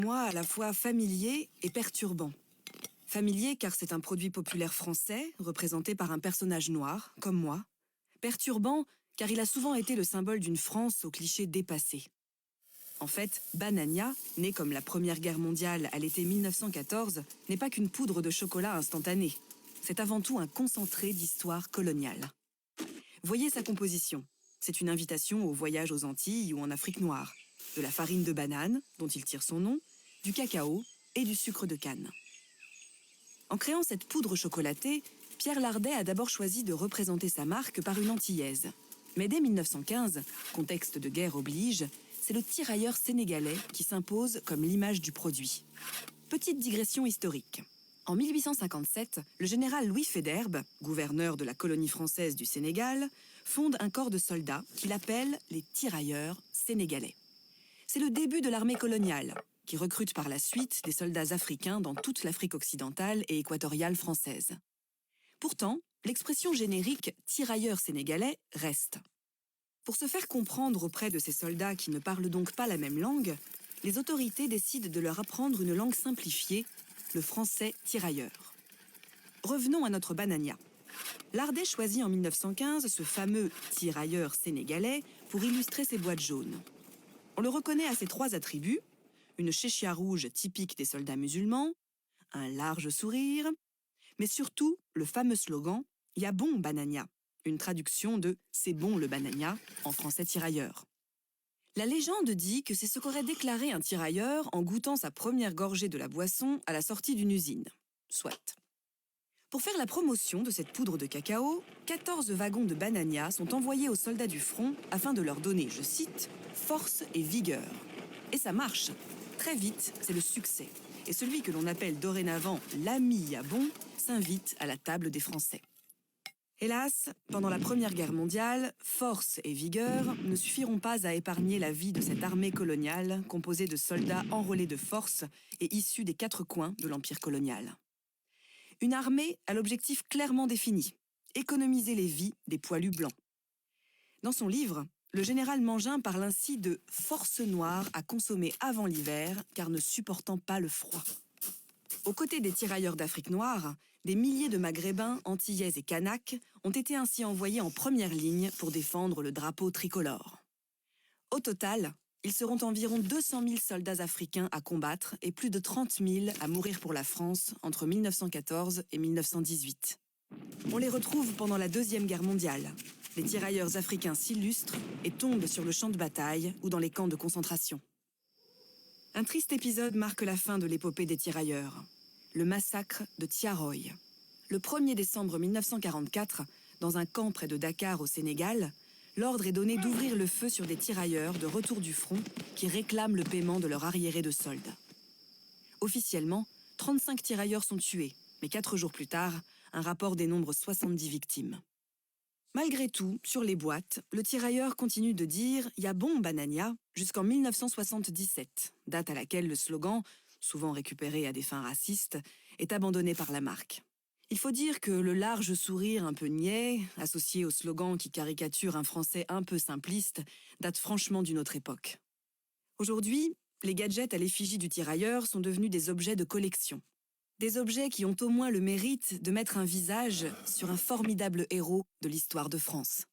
moi à la fois familier et perturbant. Familier car c'est un produit populaire français, représenté par un personnage noir, comme moi. Perturbant car il a souvent été le symbole d'une France aux clichés dépassés. En fait, Banania, né comme la Première Guerre mondiale à l'été 1914, n'est pas qu'une poudre de chocolat instantanée. C'est avant tout un concentré d'histoire coloniale. Voyez sa composition. C'est une invitation au voyage aux Antilles ou en Afrique noire. De la farine de banane, dont il tire son nom, du cacao et du sucre de canne. En créant cette poudre chocolatée, Pierre Lardet a d'abord choisi de représenter sa marque par une antillaise. Mais dès 1915, contexte de guerre oblige, c'est le tirailleur sénégalais qui s'impose comme l'image du produit. Petite digression historique. En 1857, le général Louis Faidherbe, gouverneur de la colonie française du Sénégal, fonde un corps de soldats qu'il appelle les tirailleurs sénégalais. C'est le début de l'armée coloniale, qui recrute par la suite des soldats africains dans toute l'Afrique occidentale et équatoriale française. Pourtant, l'expression générique « tirailleurs sénégalais » reste. Pour se faire comprendre auprès de ces soldats qui ne parlent donc pas la même langue, les autorités décident de leur apprendre une langue simplifiée, le français tirailleur. Revenons à notre Banania. Lardet choisit en 1915 ce fameux tirailleur sénégalais pour illustrer ses boîtes jaunes. On le reconnaît à ses trois attributs, une chéchia rouge typique des soldats musulmans, un large sourire, mais surtout le fameux slogan « Y'a bon Banania », une traduction de « C'est bon le Banania » en français tirailleur. La légende dit que c'est ce qu'aurait déclaré un tirailleur en goûtant sa première gorgée de la boisson à la sortie d'une usine. Soit. Pour faire la promotion de cette poudre de cacao, 14 wagons de Banania sont envoyés aux soldats du front afin de leur donner, je cite, « force et vigueur ». Et ça marche. Très vite, c'est le succès. Et celui que l'on appelle dorénavant l'ami Yabon s'invite à la table des Français. Hélas, pendant la Première Guerre mondiale, force et vigueur ne suffiront pas à épargner la vie de cette armée coloniale composée de soldats enrôlés de force et issus des quatre coins de l'empire colonial. Une armée à l'objectif clairement défini, économiser les vies des poilus blancs. Dans son livre, le général Mangin parle ainsi de « force noire à consommer avant l'hiver car ne supportant pas le froid ». Aux côtés des tirailleurs d'Afrique noire, des milliers de Maghrébins, Antillais et Kanaks ont été ainsi envoyés en première ligne pour défendre le drapeau tricolore. Au total, ils seront environ 200 000 soldats africains à combattre et plus de 30 000 à mourir pour la France entre 1914 et 1918. On les retrouve pendant la Deuxième Guerre mondiale. Les tirailleurs africains s'illustrent et tombent sur le champ de bataille ou dans les camps de concentration. Un triste épisode marque la fin de l'épopée des tirailleurs, le massacre de Thiaroye. Le 1er décembre 1944, dans un camp près de Dakar au Sénégal, l'ordre est donné d'ouvrir le feu sur des tirailleurs de retour du front qui réclament le paiement de leur arriéré de solde. Officiellement, 35 tirailleurs sont tués, mais 4 jours plus tard, un rapport dénombre 70 victimes. Malgré tout, sur les boîtes, le tirailleur continue de dire « Y'a bon Banania » jusqu'en 1977, date à laquelle le slogan, souvent récupéré à des fins racistes, est abandonné par la marque. Il faut dire que le large sourire un peu niais, associé au slogan qui caricature un français un peu simpliste, date franchement d'une autre époque. Aujourd'hui, les gadgets à l'effigie du tirailleur sont devenus des objets de collection. Des objets qui ont au moins le mérite de mettre un visage sur un formidable héros de l'histoire de France.